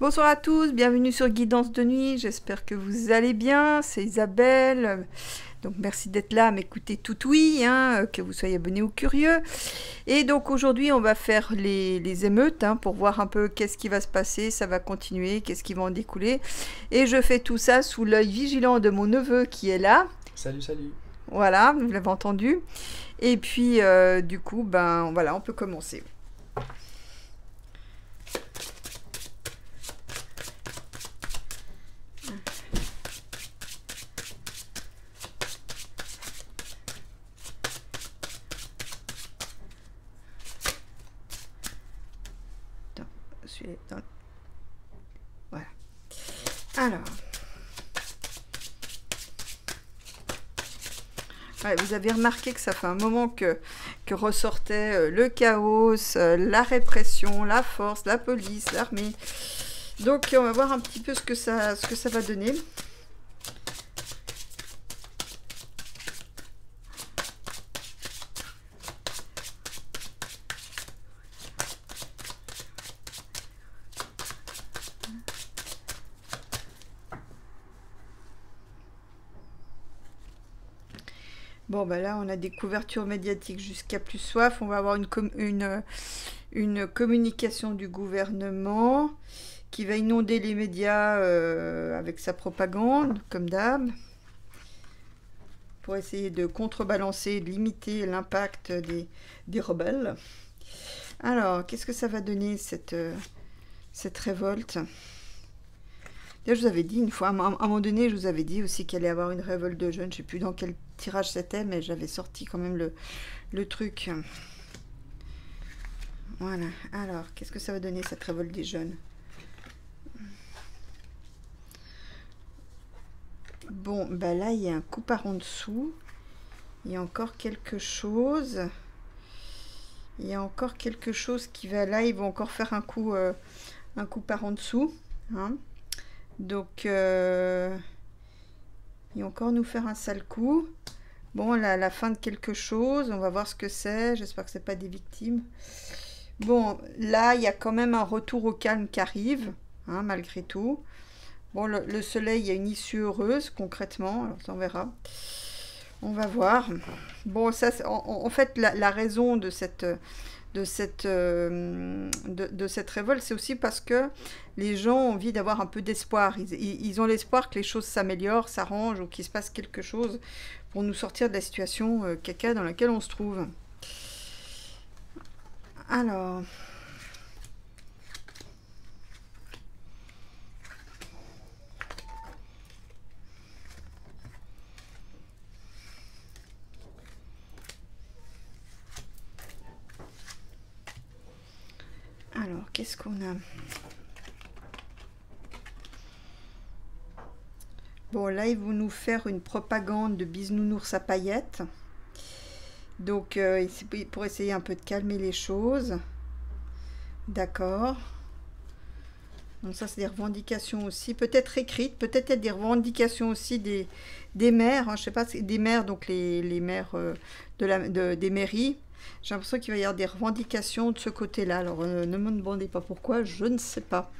Bonsoir à tous, bienvenue sur Guidance de nuit, j'espère que vous allez bien, c'est Isabelle, donc merci d'être là à m'écouter tout oui, hein, que vous soyez abonnés ou curieux. Et donc aujourd'hui on va faire les émeutes pour voir un peu qu'est-ce qui va se passer, ça va continuer, qu'est-ce qui va en découler. Et je fais tout ça sous l'œil vigilant de mon neveu qui est là. Salut, salut. Voilà, vous l'avez entendu. Et puis du coup, ben voilà, on peut commencer. Voilà. Alors. Ouais, vous avez remarqué que ça fait un moment que ressortait le chaos, la répression, la force, la police, l'armée. Donc on va voir un petit peu ce que ça va donner. Bon, bah là, on a des couvertures médiatiques jusqu'à plus soif. On va avoir une communication du gouvernement qui va inonder les médias avec sa propagande, comme d'hab, pour essayer de contrebalancer, de limiter l'impact des rebelles. Alors, qu'est-ce que ça va donner, cette révolte ? Là, je vous avais dit une fois, à un moment donné, je vous avais dit aussi qu'il allait y avoir une révolte de jeunes. Je ne sais plus dans quel tirage c'était, mais j'avais sorti quand même le truc. Voilà. Alors, qu'est-ce que ça va donner, cette révolte des jeunes? Bon, bah là, il y a un coup par en dessous. Il y a encore quelque chose. Il y a encore quelque chose qui va là. Ils vont encore faire un coup par en dessous. Hein. Donc, ils vont encore nous faire un sale coup. Bon, là, la fin de quelque chose. On va voir ce que c'est. J'espère que ce n'est pas des victimes. Bon, là, il y a quand même un retour au calme qui arrive, hein, malgré tout. Bon, le soleil, il y a une issue heureuse, concrètement. Alors, on verra. On va voir. Bon, ça, en fait, la raison de cette révolte, c'est aussi parce que les gens ont envie d'avoir un peu d'espoir. Ils ont l'espoir que les choses s'améliorent, s'arrangent ou qu'il se passe quelque chose pour nous sortir de la situation caca dans laquelle on se trouve. Alors... Alors, qu'est-ce qu'on a? Bon, là, ils vont nous faire une propagande de bisounours à paillettes. Donc, pour essayer un peu de calmer les choses. D'accord. Donc ça, c'est des revendications aussi. Peut-être écrites, peut-être des revendications aussi des maires. Hein, je sais pas, des maires, donc les maires des mairies. J'ai l'impression qu'il va y avoir des revendications de ce côté-là. Alors, ne me demandez pas pourquoi, je ne sais pas.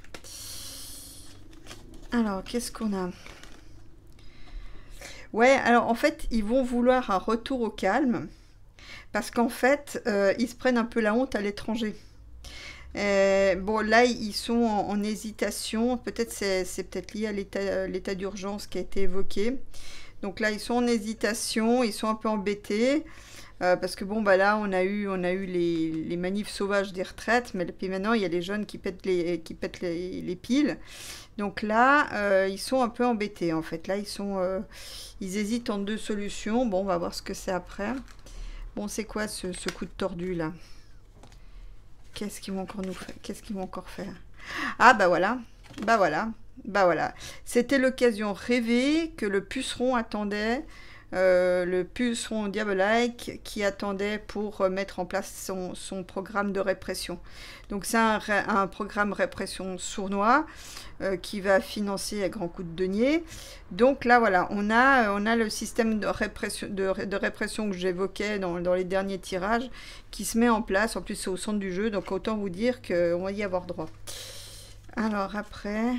Alors, qu'est-ce qu'on a? Ouais, alors en fait, ils vont vouloir un retour au calme. Parce qu'en fait, ils se prennent un peu la honte à l'étranger. Bon, là, ils sont en hésitation. Peut-être c'est peut-être lié à l'état d'urgence qui a été évoqué. Donc là, ils sont en hésitation, ils sont un peu embêtés. Parce que bon, bah là, on a eu les manifs sauvages des retraites, mais puis maintenant, il y a les jeunes qui pètent les piles. Donc là, ils sont un peu embêtés, en fait. Là, ils hésitent entre deux solutions. Bon, on va voir ce que c'est après. Bon, c'est quoi ce coup de tordu, là? Qu'est-ce qu'ils vont encore nous faire? Qu'est-ce qu'ils vont encore faire? Ah, bah voilà. Bah voilà. Bah voilà. C'était l'occasion rêvée que le puceron attendait. Le puceron diabolike qui attendait pour mettre en place son programme de répression. Donc c'est un programme répression sournois qui va financer à grands coups de denier. Donc là voilà, on a le système de répression que j'évoquais dans les derniers tirages qui se met en place. En plus c'est au centre du jeu, donc autant vous dire qu'on va y avoir droit. Alors après...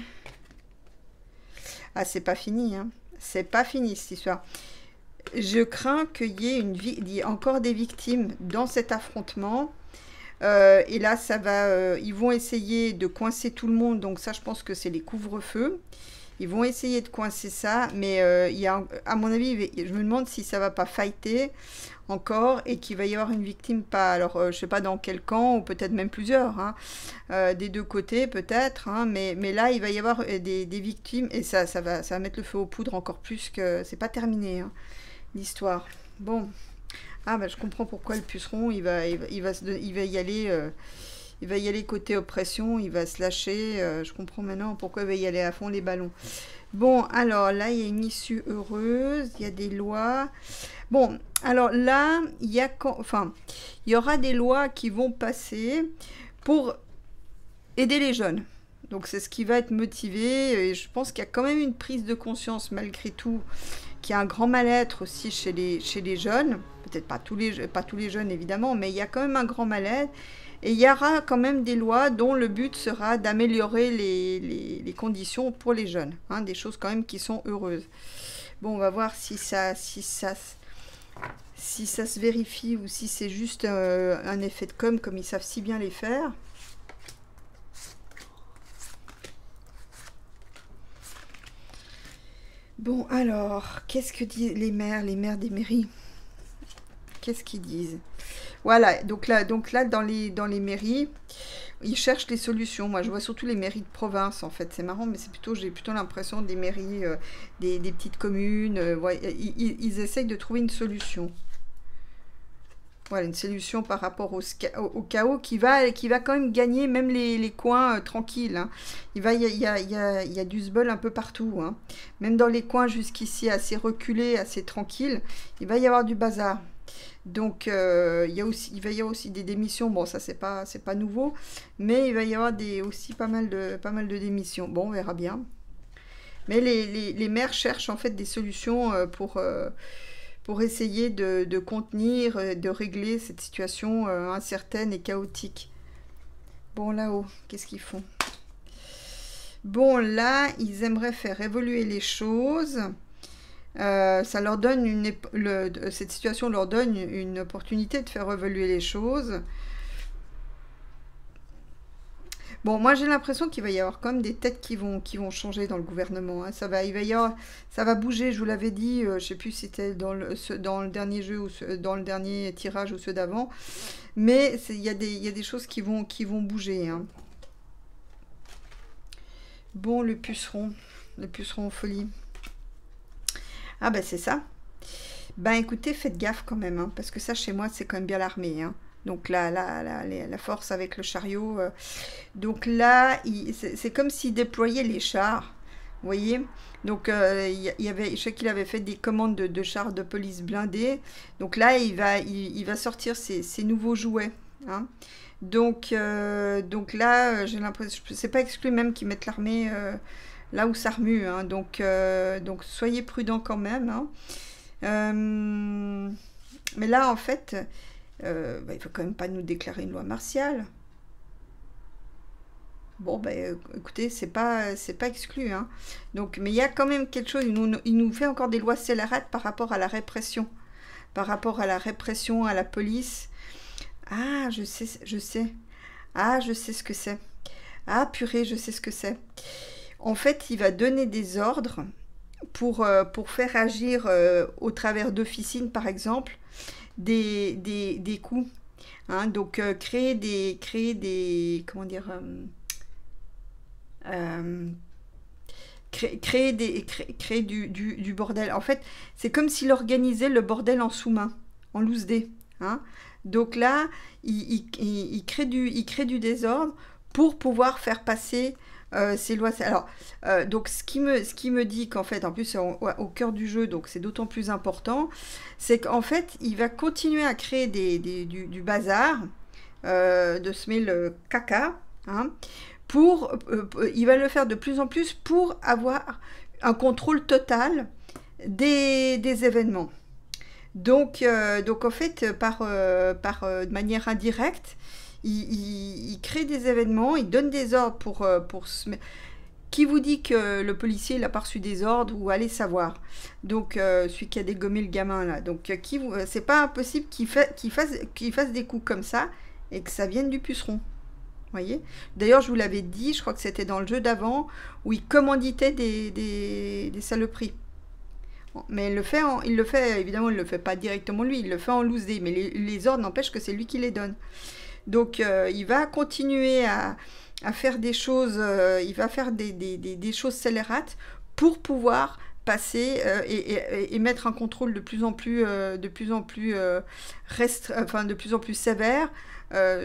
Ah, c'est pas fini, hein. C'est pas fini, cette histoire. Je crains qu'il y ait il y ait encore des victimes dans cet affrontement. Et là, ça va... ils vont essayer de coincer tout le monde. Donc ça, je pense que c'est les couvre-feux. Ils vont essayer de coincer ça. Mais il y a, à mon avis, je me demande si ça va pas fighter encore et qu'il va y avoir une victime, pas, alors je sais pas dans quel camp, ou peut-être même plusieurs, hein, des deux côtés peut-être, hein, mais là il va y avoir des victimes et ça va mettre le feu aux poudres encore plus, que c'est pas terminé, hein, l'histoire. Bon, ah bah je comprends pourquoi le puceron il va y aller. Il va y aller côté oppression, il va se lâcher. Je comprends maintenant pourquoi il va y aller à fond les ballons. Bon, alors là, il y a une issue heureuse, il y a des lois. Bon, alors là, il y a il y aura des lois qui vont passer pour aider les jeunes. Donc c'est ce qui va être motivé. Et je pense qu'il y a quand même une prise de conscience malgré tout, qu'il y a un grand mal-être aussi chez les jeunes. Peut-être pas tous les jeunes évidemment, mais il y a quand même un grand mal-être. Et il y aura quand même des lois dont le but sera d'améliorer les conditions pour les jeunes. Hein, des choses quand même qui sont heureuses. Bon, on va voir si ça se vérifie ou si c'est juste un effet de com' comme ils savent si bien les faire. Bon, alors, qu'est-ce que disent les maires des mairies? Qu'est-ce qu'ils disent? Voilà, donc là dans les mairies, ils cherchent les solutions. Moi, je vois surtout les mairies de province, en fait. C'est marrant, mais j'ai plutôt l'impression des mairies, des petites communes. Ouais, ils essayent de trouver une solution. Voilà, une solution par rapport au chaos qui va quand même gagner même les coins tranquilles. Hein. Il y a du sbul un peu partout. Hein. Même dans les coins jusqu'ici assez reculés, assez tranquilles, il va y avoir du bazar. Donc, il va y avoir aussi des démissions. Bon, ça, c'est pas nouveau. Mais il va y avoir aussi pas mal de démissions. Bon, on verra bien. Mais les maires cherchent en fait des solutions pour essayer de contenir, de régler cette situation incertaine et chaotique. Bon, là-haut, qu'est-ce qu'ils font? Bon, là, ils aimeraient faire évoluer les choses. Ça leur donne cette situation leur donne une opportunité de faire évoluer les choses. Bon, moi j'ai l'impression qu'il va y avoir quand même des têtes qui vont changer dans le gouvernement. Hein. Ça va bouger. Je vous l'avais dit. Je sais plus si c'était dans le dernier jeu ou dans le dernier tirage ou ceux d'avant. Mais il y a des choses qui vont bouger. Hein. Bon, le puceron en folie. Ah ben c'est ça. Ben écoutez, faites gaffe quand même, hein, parce que ça chez moi c'est quand même bien l'armée. Hein. Donc là, la force avec le chariot. Donc là, c'est comme s'il déployait les chars. Vous voyez? Donc je sais qu'il avait fait des commandes de chars de police blindés. Donc là, il va sortir ses nouveaux jouets. Hein. Donc là, j'ai l'impression, c'est pas exclu même qu'ils mettent l'armée là où ça remue. Hein. Donc soyez prudents quand même. Hein. Mais là, en fait, il faut quand même pas nous déclarer une loi martiale. Bon, écoutez, c'est pas exclu. Hein. Donc, mais il y a quand même quelque chose, il nous fait encore des lois scélérates par rapport à la répression. Par rapport à la répression, à la police. Ah, je sais. Ah, je sais ce que c'est. Ah, purée, je sais ce que c'est. En fait, il va donner des ordres pour faire agir au travers d'officines, par exemple, des coups. Hein, donc, créer des comment dire... créer du bordel. En fait, c'est comme s'il organisait le bordel en sous-main, en loose dé. Hein. Donc là, il crée du désordre pour pouvoir faire passer ces lois. Alors, donc ce qui me dit qu'en fait, en plus c'est au cœur du jeu, donc c'est d'autant plus important, c'est qu'en fait, il va continuer à créer du bazar, de semer le caca, hein, il va le faire de plus en plus pour avoir un contrôle total des événements. Donc en fait, de manière indirecte, il crée des événements, il donne des ordres pour se mettre. Qui vous dit que le policier n'a pas reçu des ordres ou allez savoir. Donc, celui qui a dégommé le gamin là. Donc, c'est pas impossible qu'il fasse des coups comme ça et que ça vienne du puceron. Voyez. D'ailleurs, je vous l'avais dit, je crois que c'était dans le jeu d'avant, où il commanditait des saloperies. Mais il le fait, évidemment, il le fait pas directement lui, il le fait en loose day, mais les ordres n'empêchent que c'est lui qui les donne. Donc, il va continuer à faire des choses, il va faire des choses scélérates pour pouvoir passer et mettre un contrôle de plus en plus, de plus en plus sévère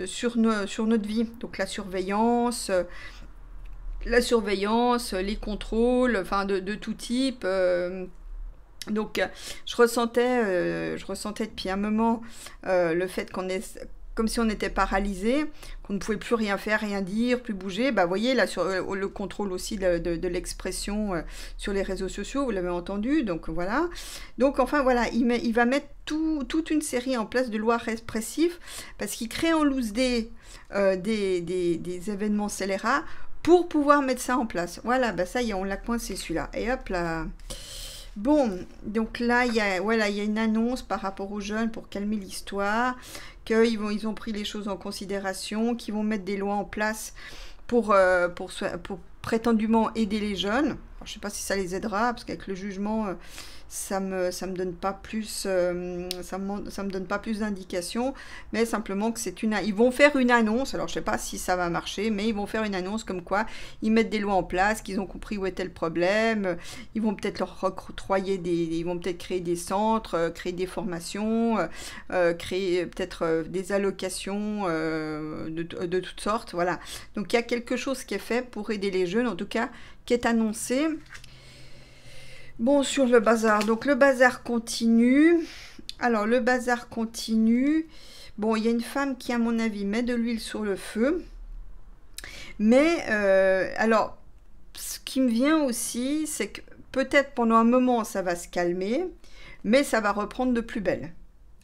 sur notre vie. Donc la surveillance, les contrôles, enfin de tout type. Donc je ressentais depuis un moment le fait qu'on est comme si on était paralysé, qu'on ne pouvait plus rien faire, rien dire, plus bouger. Bah, vous voyez, là, sur le contrôle aussi de l'expression sur les réseaux sociaux, vous l'avez entendu, donc voilà. Donc, enfin, voilà, il va mettre toute une série en place de lois répressives, parce qu'il crée en loose day des événements scélérats pour pouvoir mettre ça en place. Voilà, bah ça y est, on l'a coincé celui-là. Et hop là. Bon, donc là, il y a une annonce par rapport aux jeunes pour calmer l'histoire, qu'ils ont pris les choses en considération, qu'ils vont mettre des lois en place pour prétendument aider les jeunes. Alors, je ne sais pas si ça les aidera, parce qu'avec le jugement, ça me donne pas plus, ça me donne pas plus d'indications, mais simplement que ils vont faire une annonce. Alors je sais pas si ça va marcher, mais ils vont faire une annonce comme quoi ils mettent des lois en place, qu'ils ont compris où était le problème. Ils vont peut-être leur octroyer ils vont peut-être créer des centres, créer des formations, créer peut-être des allocations de toutes sortes. Voilà. Donc il y a quelque chose qui est fait pour aider les jeunes, en tout cas qui est annoncé. Bon, sur le bazar, donc le bazar continue. Alors, le bazar continue. Bon, il y a une femme qui, à mon avis, met de l'huile sur le feu. Mais, alors, ce qui me vient aussi, c'est que peut-être pendant un moment, ça va se calmer, mais ça va reprendre de plus belle.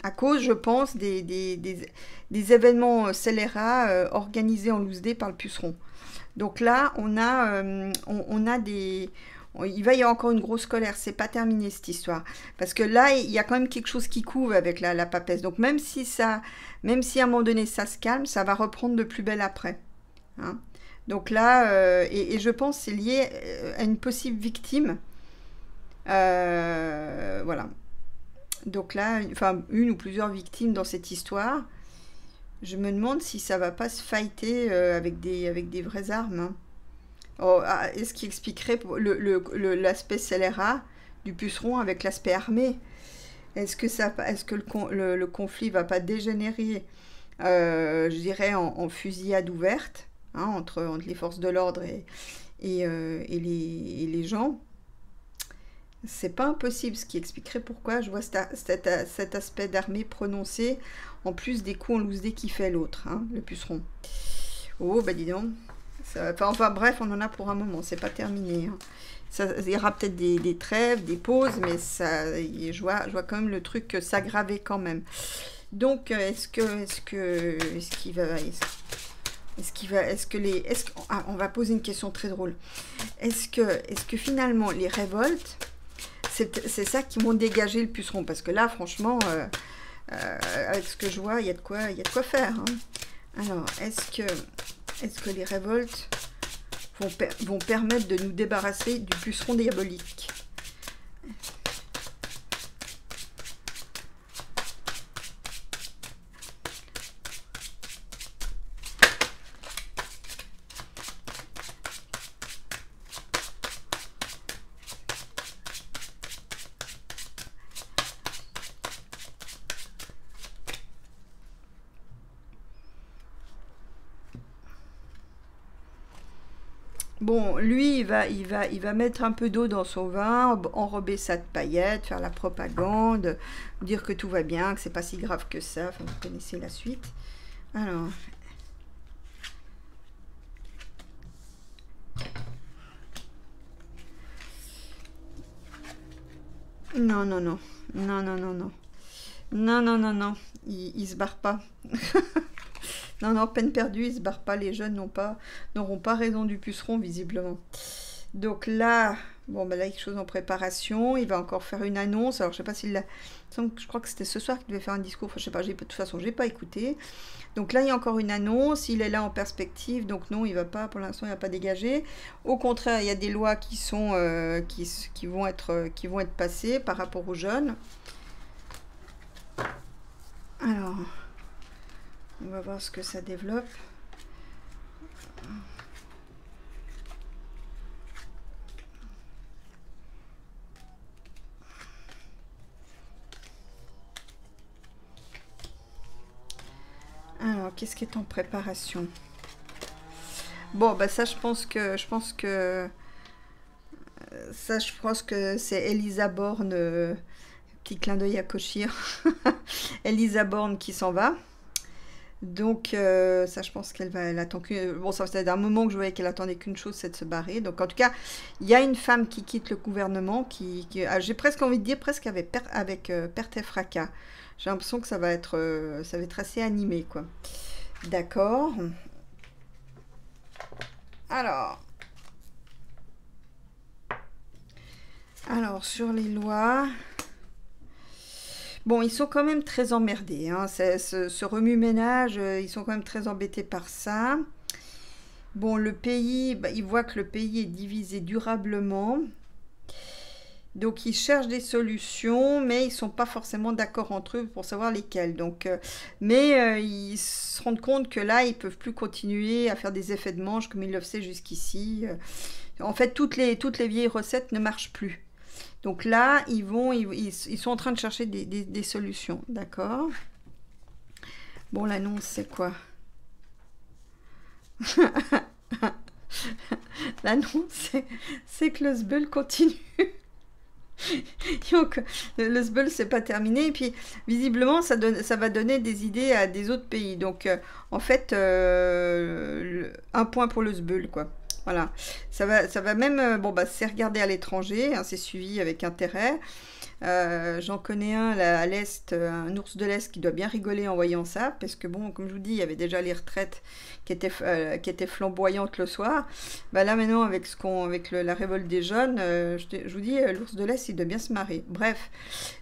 À cause, je pense, des événements scélérats organisés en loose day par le puceron. Donc là, on a des... Il va y avoir encore une grosse colère, c'est pas terminé cette histoire. Parce que là, il y a quand même quelque chose qui couve avec la papesse. Donc même si à un moment donné ça se calme, ça va reprendre de plus belle après. Hein. Donc là, et je pense que c'est lié à une possible victime. Voilà. Donc là, enfin une ou plusieurs victimes dans cette histoire. Je me demande si ça va pas se fighter avec des vraies armes. Hein. Oh, est-ce qui expliquerait l'aspect scélérat du puceron avec l'aspect armé? Est-ce que le conflit va pas dégénérer, je dirais, en fusillade ouverte, hein, entre les forces de l'ordre et les gens? C'est pas impossible, ce qui expliquerait pourquoi je vois cet aspect d'armée prononcé, en plus des coups en loose day qui fait l'autre, hein, le puceron. Oh, bah dis donc. Enfin bref, on en a pour un moment, c'est pas terminé. Hein. Il y aura peut-être des trêves, des pauses, mais je vois quand même le truc s'aggraver quand même. Donc, on va poser une question très drôle. Est-ce que finalement les révoltes, c'est ça qui vont dégager le puceron? Parce que là, franchement, avec ce que je vois, il y a de quoi faire. Hein. Alors, est-ce que les révoltes vont permettre de nous débarrasser du puceron diabolique? Bon, lui, il va mettre un peu d'eau dans son vin, enrober ça de paillettes, faire la propagande, dire que tout va bien, que c'est pas si grave que ça. Enfin, vous connaissez la suite. Alors. Non, non, non. Non, non, non, non. Non, non, non, non. Il se barre pas. Non, non, peine perdue, ils se barrent pas, les jeunes n'auront pas raison du puceron, visiblement. Donc là, bon, bah là, quelque chose en préparation, il va encore faire une annonce, alors je sais pas s'il l'a... Je crois que c'était ce soir qu'il devait faire un discours, enfin, je sais pas, de toute façon, j'ai pas écouté. Donc là, il y a encore une annonce, il est là en perspective, donc non, il va pas, pour l'instant, il va pas dégager. Au contraire, il y a des lois qui sont, qui vont être passées par rapport aux jeunes. Alors, on va voir ce que ça développe. Alors, qu'est-ce qui est en préparation? Bon, bah ça, je pense que c'est Elisa Borne, petit clin d'œil à Kochir. Elisa Borne qui s'en va. Donc, ça, je pense elle attend que... Bon, ça faisait un moment que je voyais qu'elle attendait qu'une chose, c'est de se barrer. Donc, en tout cas, il y a une femme qui quitte le gouvernement, j'ai presque envie de dire, presque avec perte et fracas. J'ai l'impression que ça va être assez animé, quoi. D'accord. Alors, sur les lois... Bon, ils sont quand même très emmerdés, hein. Ce remue-ménage, ils sont quand même très embêtés par ça. Bon, le pays, bah, ils voient que le pays est divisé durablement. Donc, ils cherchent des solutions, mais ils ne sont pas forcément d'accord entre eux pour savoir lesquelles. Donc, ils se rendent compte que là, ils ne peuvent plus continuer à faire des effets de manche comme ils le faisaient jusqu'ici. En fait, toutes les vieilles recettes ne marchent plus. Donc là, ils sont en train de chercher des solutions, d'accord? Bon, l'annonce, c'est quoi? L'annonce, c'est que le sbeul continue. Donc, le sbeul, c'est pas terminé. Et puis, visiblement, ça va donner des idées à des autres pays. Donc, en fait, un point pour le sbeul, quoi. Voilà, ça va même, bon bah c'est regardé à l'étranger, hein, c'est suivi avec intérêt. J'en connais un là, à l'Est, un ours de l'Est qui doit bien rigoler en voyant ça, parce que bon, comme je vous dis, il y avait déjà les retraites qui étaient flamboyantes le soir. Bah là maintenant, avec la révolte des jeunes, je vous dis, l'ours de l'Est, il doit bien se marrer. Bref,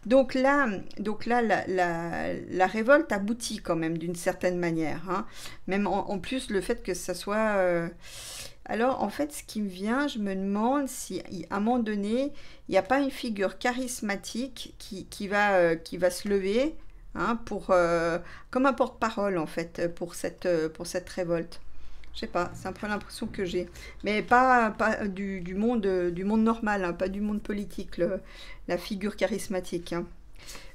donc là la révolte aboutit quand même d'une certaine manière, hein. Même en plus, le fait que ça soit... Alors, en fait, ce qui me vient, je me demande si, à un moment donné, il n'y a pas une figure charismatique qui va se lever, hein, comme un porte-parole, en fait, pour cette révolte. Je sais pas, c'est un peu l'impression que j'ai. Mais pas du monde normal, hein, pas du monde politique, la figure charismatique, hein.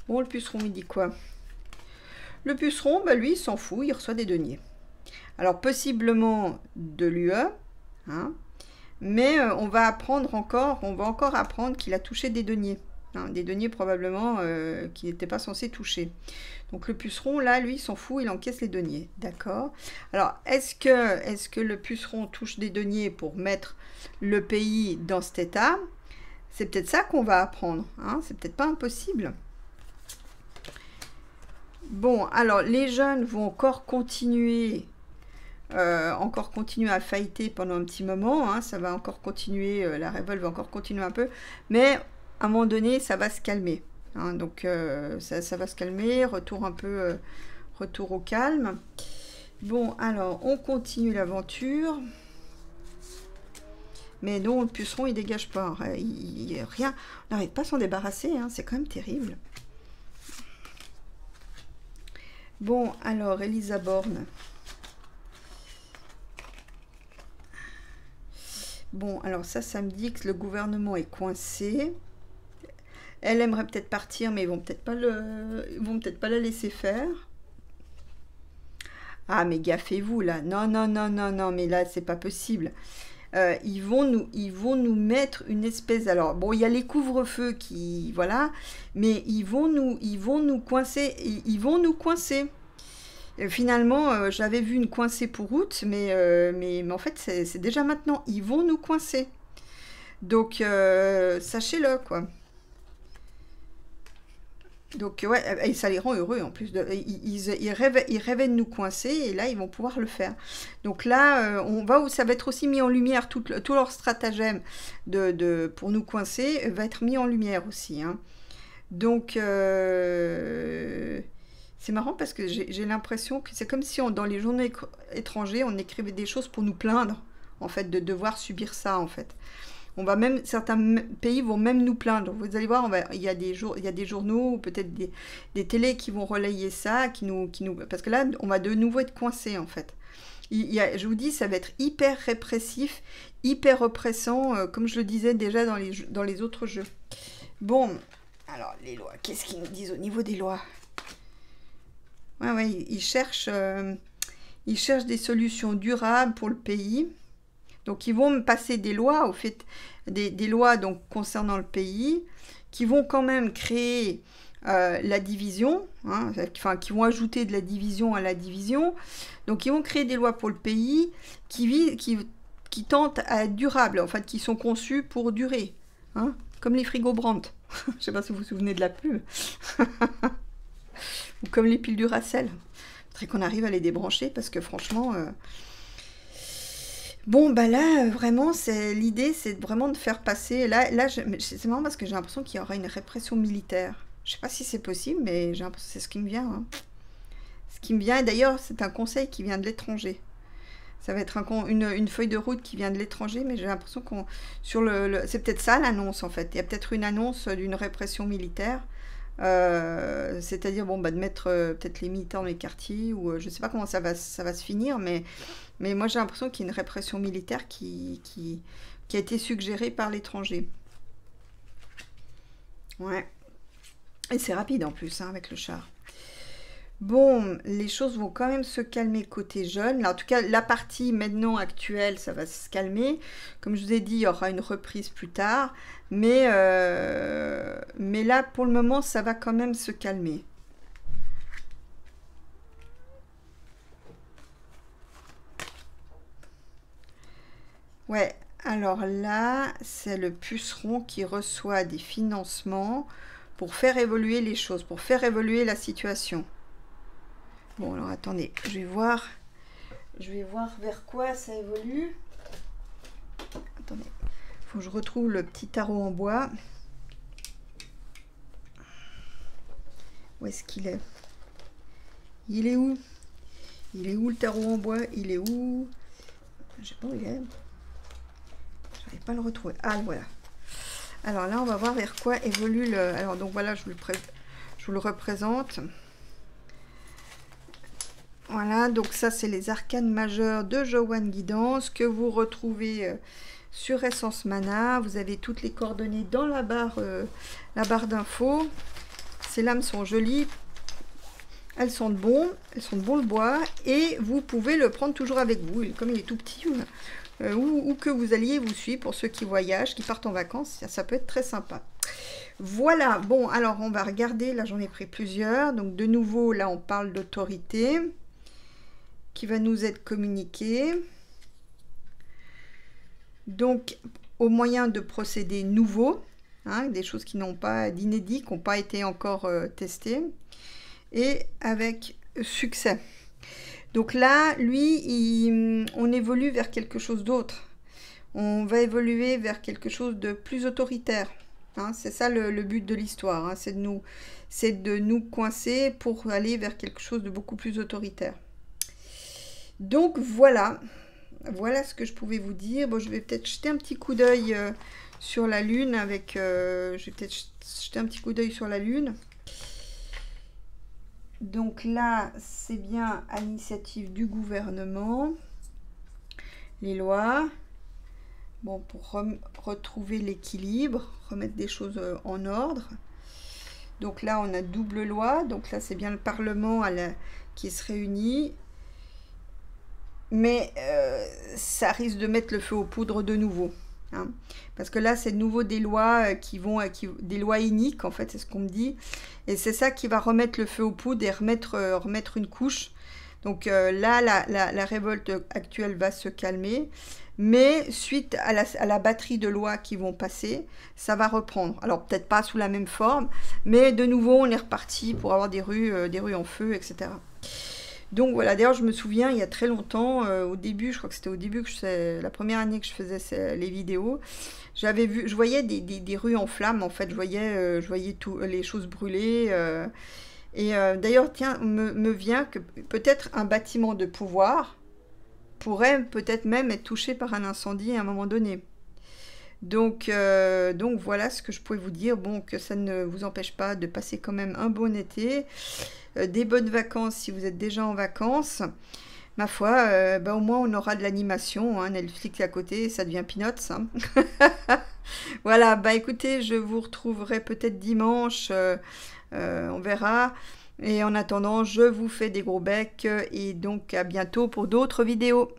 Bon, le puceron, il dit quoi? Le puceron, bah, lui, il s'en fout, il reçoit des deniers. Alors, possiblement de l'UE, hein, mais on va encore apprendre qu'il a touché des deniers, hein, des deniers probablement qu'il n'était pas censé toucher. Donc le puceron, là, lui, il s'en fout, il encaisse les deniers, d'accord. Alors, est-ce que le puceron touche des deniers pour mettre le pays dans cet état? C'est peut-être ça qu'on va apprendre, hein, c'est peut-être pas impossible. Bon, alors, les jeunes vont encore continuer à fighter pendant un petit moment, hein, ça va encore continuer, la révolte va encore continuer un peu, mais à un moment donné, ça va se calmer, hein, donc ça va se calmer, retour au calme. Bon, alors, on continue l'aventure, mais non, le puceron, il dégage pas, hein, rien, on n'arrive pas à s'en débarrasser, hein, c'est quand même terrible. Bon, alors, Elisa Borne. Bon, alors ça me dit que le gouvernement est coincé. Elle aimerait peut-être partir, mais ils vont peut-être pas la laisser faire. Ah, mais gaffez-vous là. Non, non, non, non, non, mais là, c'est pas possible. Ils vont nous mettre une espèce... Alors, bon, il y a les couvre-feux qui... Voilà. Mais ils vont nous coincer. Ils vont nous coincer. Finalement, j'avais vu une coincée pour août, mais en fait, c'est déjà maintenant. Ils vont nous coincer. Donc, sachez-le, quoi. Donc, ouais, et ça les rend heureux en plus. Ils rêvaient de nous coincer et là, ils vont pouvoir le faire. Donc là, on va où ça va être aussi mis en lumière, tout leur stratagème pour nous coincer va être mis en lumière aussi. Hein. Donc, c'est marrant parce que j'ai l'impression que c'est comme si dans les journaux étrangers, on écrivait des choses pour nous plaindre, en fait, de devoir subir ça, en fait. On va même, certains pays vont même nous plaindre. Vous allez voir, il y a des journaux ou peut-être des télés qui vont relayer ça, parce que là, on va de nouveau être coincé en fait. Je vous dis, ça va être hyper répressif, hyper oppressant, comme je le disais déjà dans les autres jeux. Bon, alors les lois, qu'est-ce qu'ils nous disent au niveau des lois? Ouais, ils cherchent des solutions durables pour le pays. Donc, ils vont me passer des lois, au fait, des lois donc, concernant le pays, qui vont quand même créer la division, hein, enfin, qui vont ajouter de la division à la division. Donc, ils vont créer des lois pour le pays qui tentent à être durables, en fait, qui sont conçues pour durer, hein, comme les frigos Brandt. Je ne sais pas si vous vous souvenez de la pub. Ou comme les piles Duracell. Il faudrait qu'on arrive à les débrancher, parce que franchement... Bon, bah là, vraiment, l'idée, c'est vraiment de faire passer... Là c'est marrant parce que j'ai l'impression qu'il y aura une répression militaire. Je sais pas si c'est possible, mais j'ai l'impression que c'est ce qui me vient. Hein. Ce qui me vient, et d'ailleurs, c'est un conseil qui vient de l'étranger. Ça va être une feuille de route qui vient de l'étranger, mais j'ai l'impression qu'on... c'est peut-être ça l'annonce, en fait. Il y a peut-être une annonce d'une répression militaire. C'est-à-dire, bon, bah, de mettre peut-être les militaires dans les quartiers, ou je sais pas comment ça va se finir, mais moi j'ai l'impression qu'il y a une répression militaire qui a été suggérée par l'étranger. Ouais. Et c'est rapide en plus, hein, avec le char. Bon, les choses vont quand même se calmer côté jeunes. Là, en tout cas, la partie maintenant actuelle, ça va se calmer. Comme je vous ai dit, il y aura une reprise plus tard. Mais là, pour le moment, ça va quand même se calmer. Ouais, alors là, c'est le puceron qui reçoit des financements pour faire évoluer les choses, pour faire évoluer la situation. Bon, alors attendez, je vais voir vers quoi ça évolue. Attendez, il faut que je retrouve le petit tarot en bois. Où est-ce qu'il est? Il est où? Il est où le tarot en bois? Il est où? Je sais pas où il est. J'arrive pas à le retrouver. Ah, voilà. Alors là, on va voir vers quoi évolue le... Alors, donc voilà, je vous le représente. Voilà, donc ça, c'est les arcanes majeures de Joanne Guidance que vous retrouvez sur Essence Mana. Vous avez toutes les coordonnées dans la barre d'infos. Ces lames sont jolies. Elles sont de bon le bois. Et vous pouvez le prendre toujours avec vous. Comme il est tout petit, ou que vous alliez vous suivre pour ceux qui voyagent, qui partent en vacances. Ça peut être très sympa. Voilà, bon, alors on va regarder. Là, j'en ai pris plusieurs. Donc, de nouveau, là, on parle d'autorité qui va nous être communiquée. Donc, au moyen de procédés nouveaux, hein, des choses qui n'ont pas d'inédit, qui n'ont pas été encore testées, et avec succès. Donc là, lui, on évolue vers quelque chose d'autre. On va évoluer vers quelque chose de plus autoritaire. Hein, c'est ça le but de l'histoire. Hein, c'est de nous coincer pour aller vers quelque chose de beaucoup plus autoritaire. Donc voilà ce que je pouvais vous dire. Bon, je vais peut-être jeter un petit coup d'œil sur la lune avec... je vais peut-être jeter un petit coup d'œil sur la lune. Donc là, c'est bien à l'initiative du gouvernement. Les lois. Bon, pour retrouver l'équilibre, remettre des choses en ordre. Donc là, on a double loi. Donc là, c'est bien le Parlement qui se réunit. Mais ça risque de mettre le feu aux poudres de nouveau. Hein. Parce que là, c'est de nouveau des lois des lois iniques, en fait, c'est ce qu'on me dit. Et c'est ça qui va remettre le feu aux poudres et remettre une couche. Donc là, la révolte actuelle va se calmer. Mais suite à la batterie de lois qui vont passer, ça va reprendre. Alors peut-être pas sous la même forme, mais de nouveau on est reparti pour avoir des rues en feu, etc. Donc voilà, d'ailleurs je me souviens il y a très longtemps, au début, je crois que c'était au début, la première année que je faisais les vidéos, je voyais des rues en flammes, en fait, je voyais les choses brûler. D'ailleurs, tiens, me vient que peut-être un bâtiment de pouvoir pourrait peut-être même être touché par un incendie à un moment donné. Donc voilà ce que je pouvais vous dire. Bon, que ça ne vous empêche pas de passer quand même un bon été, des bonnes vacances si vous êtes déjà en vacances. Ma foi, au moins on aura de l'animation, hein, Netflix à côté, ça devient peanuts. Hein. Voilà, écoutez, je vous retrouverai peut-être dimanche, on verra. Et en attendant, je vous fais des gros becs et donc à bientôt pour d'autres vidéos.